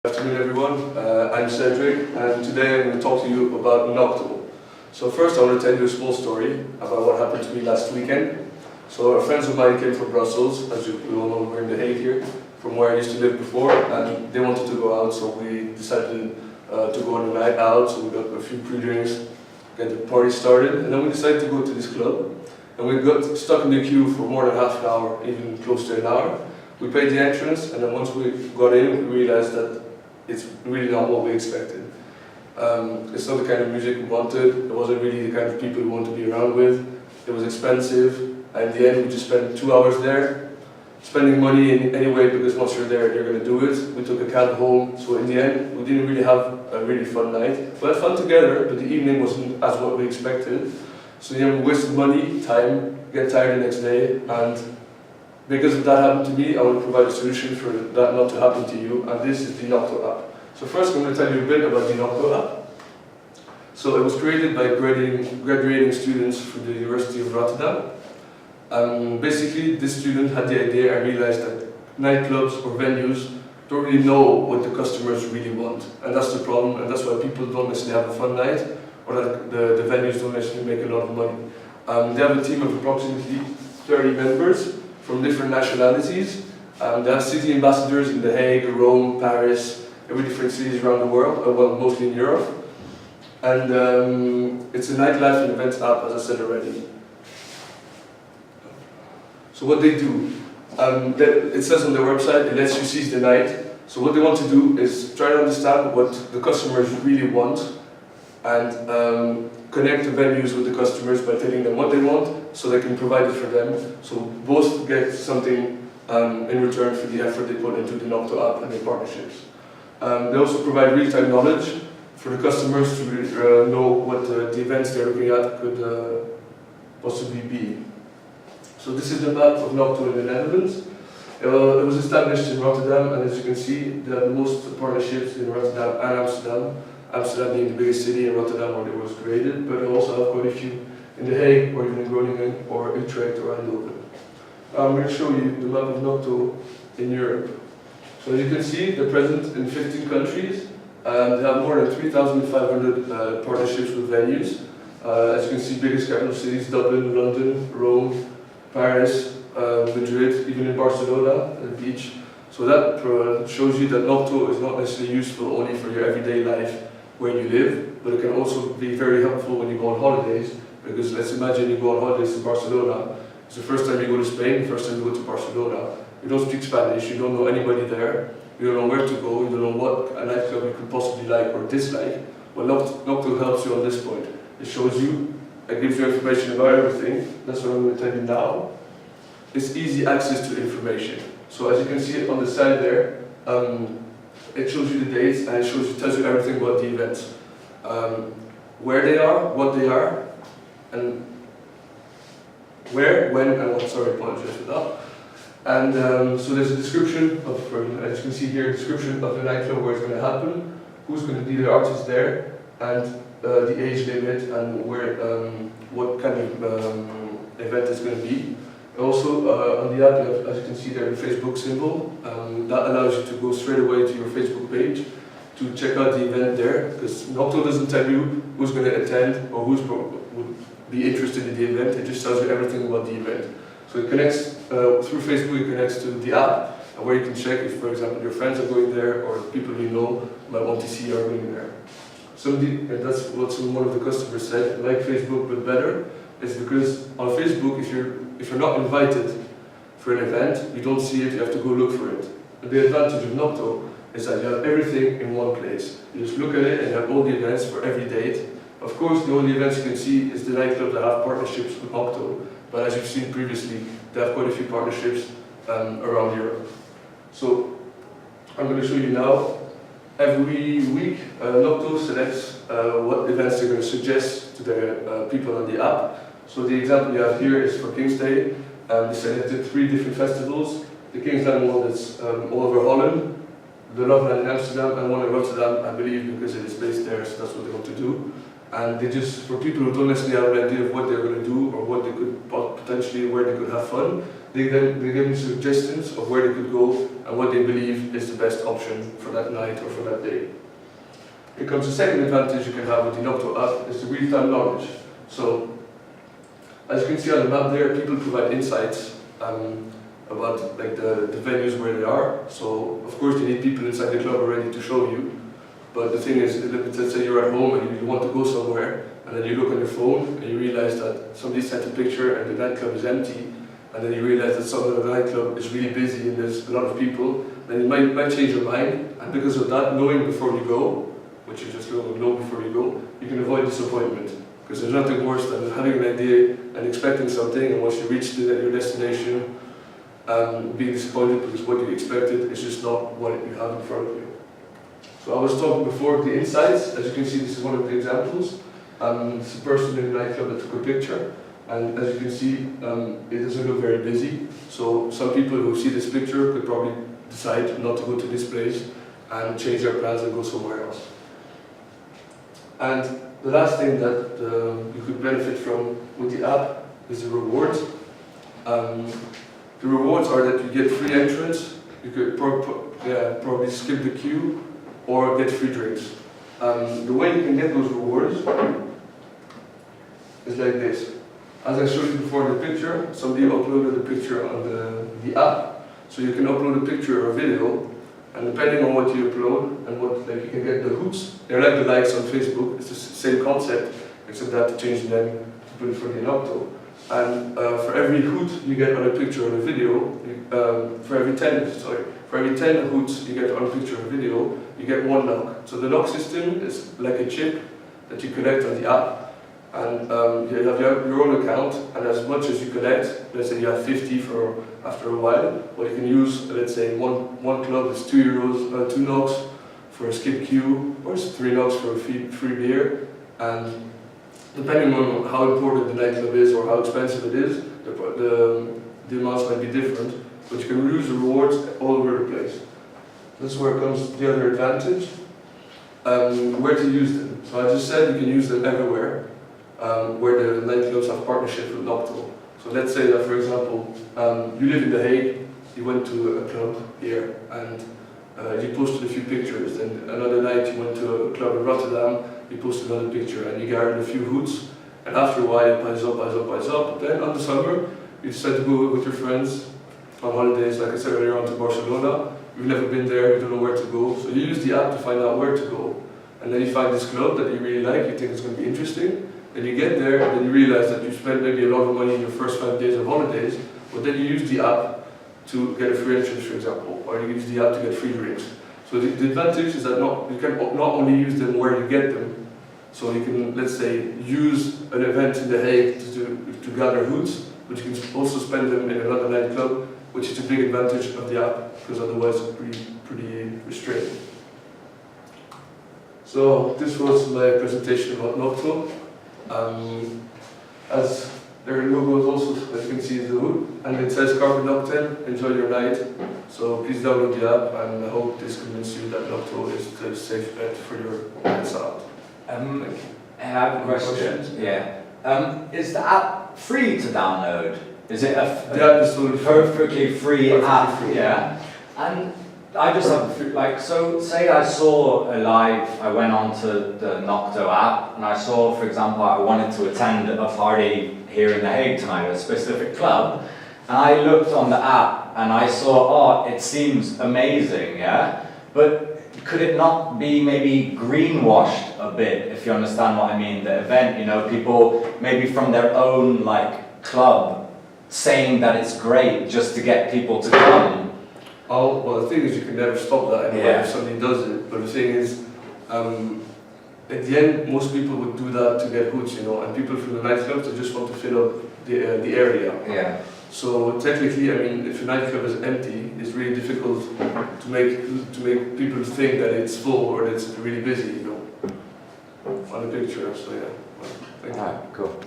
Good afternoon everyone, I'm Cedric and today I'm going to talk to you about Nocto. So first I want to tell you a small story about what happened to me last weekend. So friends of mine came from Brussels, as you all know we're in The Hague here, from where I used to live before, and they wanted to go out, so we decided to go on a night out. So we got a few pre-drinks, get the party started, and then we decided to go to this club. And we got stuck in the queue for more than half an hour, even close to an hour. We paid the entrance, and then once we got in, we realized that it's really not what we expected. It's not the kind of music we wanted. It wasn't really the kind of people we want to be around with. It was expensive, and in the end we just spent 2 hours there, spending money in any way, because once you're there, you're going to do it. We took a cab home, so in the end, we didn't really have a really fun night. We had fun together, but the evening wasn't as what we expected. So yeah, we wasted money, time, get tired the next day, and because if that happened to me, I want to provide a solution for that not to happen to you, and this is the Nocto app. So first I'm going to tell you a bit about the Nocto app. So it was created by graduating students from the University of Rotterdam. Basically, this student had the idea and realized that nightclubs or venues don't really know what the customers really want. And that's the problem, and that's why people don't necessarily have a fun night, or that the venues don't necessarily make a lot of money. They have a team of approximately 30 members from different nationalities. They have city ambassadors in The Hague, Rome, Paris, every different cities around the world, well, mostly in Europe. And it's a nightlife and events app, as I said already. So what they do, it says on their website, it lets you seize the night. So what they want to do is try to understand what the customers really want, and connect the venues with the customers by telling them what they want, so they can provide it for them. So both get something in return for the effort they put into the Nocto app and their partnerships. They also provide real-time knowledge for the customers to know what the events they're looking at could possibly be. So this is the map of Nocto in the Netherlands. It was established in Rotterdam, and as you can see, they have the most partnerships in Rotterdam and Amsterdam. Amsterdam being the biggest city, in Rotterdam where it was created, but they also have quite a few in The Hague, or even in Groningen, or Utrecht, or Eindhoven. I'm going to show you the map of Nocto in Europe. So as you can see, they're present in 15 countries, and they have more than 3,500 partnerships with venues. As you can see, biggest capital cities, Dublin, London, Rome, Paris, Madrid, even in Barcelona, at the beach. So that shows you that Nocto is not necessarily useful only for your everyday life where you live, but it can also be very helpful when you go on holidays, because let's imagine you go on holidays to Barcelona. It's the first time you go to Spain, the first time you go to Barcelona. You don't speak Spanish, you don't know anybody there, you don't know where to go, you don't know what a nightclub you could possibly like or dislike. Well, Nocto helps you on this point. It shows you, it gives you information about everything. That's what I'm going to tell you now. It's easy access to information. So as you can see on the side there, it shows you the dates, and it tells you everything about the events. Where they are, what they are, and where, when, and what. Sorry, apologize for that. And so there's a description of, as you can see here, a description of the nightclub, where it's going to happen, who's going to be the artist there, and the age limit, and where, what kind of event it's going to be. Also, on the app, as you can see there, the Facebook symbol, that allows you to go straight away to your Facebook page to check out the event there, because Nocto doesn't tell you who's going to attend or would be interested in the event. It just tells you everything about the event. So it connects, through Facebook, it connects to the app, where you can check if, for example, your friends are going there, or people you know might want to see are going there. And that's what one of the customers said, like Facebook but better. It's because on Facebook, if you're not invited for an event, you don't see it, you have to go look for it. And the advantage of Nocto is that you have everything in one place. You just look at it and you have all the events for every date. Of course, the only events you can see is the nightclubs that have partnerships with Nocto. But as you've seen previously, they have quite a few partnerships around Europe. So I'm going to show you now. Every week, Nocto selects what events they're going to suggest to their people on the app. So the example you have here is for King's Day. They selected 3 different festivals. The King's Day one that's all over Holland, the Loveland in Amsterdam, and one in Rotterdam, I believe, because it is based there, so that's what they want to do. And they just, for people who don't necessarily have an idea of what they're going to do, or what they could potentially, where they could have fun, they give them suggestions of where they could go and what they believe is the best option for that night or for that day. Here comes the second advantage you can have with the Nocto app, is the real-time knowledge. So, as you can see on the map there, people provide insights about like the venues where they are. So, of course, you need people inside the club already to show you. But the thing is, let's say you're at home and you want to go somewhere, and then you look on your phone and you realize that somebody sent a picture and the nightclub is empty, and then you realize that some of the nightclub is really busy and there's a lot of people, then you might change your mind. And because of that, knowing before you go, which you just know before you go, you can avoid disappointment. Because there's nothing worse than having an idea and expecting something, and once you reach your destination, being disappointed because what you expected is just not what you have in front of you. So I was talking before of the insights. As you can see, this is one of the examples. It's a person in the nightclub that took a picture, and as you can see, it doesn't look very busy. So some people who see this picture could probably decide not to go to this place and change their plans and go somewhere else. And the last thing that you could benefit from with the app is the rewards. The rewards are that you get free entrance, you could probably skip the queue, or get free drinks. The way you can get those rewards is like this. As I showed you before in the picture, somebody uploaded a picture on the app, so you can upload a picture or a video, and depending on what you upload and what, like, you can get the hoots. They're like the likes on Facebook. It's the same concept, except that to change them to put it for the Nocto. And for every hoot you get on a picture or a video, for every 10 hoots you get on a picture or a video, you get 1 NOK. So the NOK system is like a chip that you collect on the app, and you have your own account, and as much as you collect, let's say you have 50 for after a while, what you can use, let's say one club is 2 euros, 2 NOKs for a skip queue, or it's 3 NOKs for a free beer, and depending on how important the nightclub is or how expensive it is, the amounts might be different, but you can use the rewards all over the place. This is where comes the other advantage, where to use them. So I just said you can use them everywhere, where the nightclubs have partnerships with Nocto. So let's say that, for example, you live in The Hague, you went to a club here, and you posted a few pictures, and another night you went to a club in Rotterdam, you posted another picture, and you gathered a few hoots, and after a while it piles up. Then on the summer, you decide to go with your friends on holidays, like I said earlier, on to Barcelona. You've never been there, you don't know where to go, so you use the app to find out where to go. And then you find this club that you really like, you think it's going to be interesting, then you get there, and then you realize that you spent maybe a lot of money in your first 5 days of holidays, but then you use the app to get a free entrance, for example, or you use the app to get free drinks. So the advantage is that you can not only use them where you get them, so you can, let's say, use an event in The Hague to gather hoots, but you can also spend them in another nightclub, which is a big advantage of the app, because otherwise it's pretty restrained. So this was my presentation about Nocto. As their logo is also, as you can see, is the hood, and it says Carpe Noctem, enjoy your night. So please download the app, and I hope this convinces you that Nocto is the safe bet for your nights out. I have a question. Yeah. Is the app free to download? Is it the app is totally perfectly free app? Free. Yeah. And I just have, like, so say I saw a live, I went onto the Nocto app, and I saw, for example, I wanted to attend a party here in The Hague tonight, a specific club, and I looked on the app and I saw, oh, it seems amazing, yeah? But could it not be maybe greenwashed a bit, if you understand what I mean? The event, you know, people maybe from their own, like, club saying that it's great just to get people to come. Oh, well, the thing is, you can never stop that anyway if somebody does it. But the thing is, at the end, most people would do that to get hoots, you know, and people from the nightclubs, they just want to fill up the area. Yeah. So technically, I mean, if a nightclub is empty, it's really difficult to make people think that it's full or that it's really busy, you know, on the picture. So yeah. Well, thank you. Alright, cool.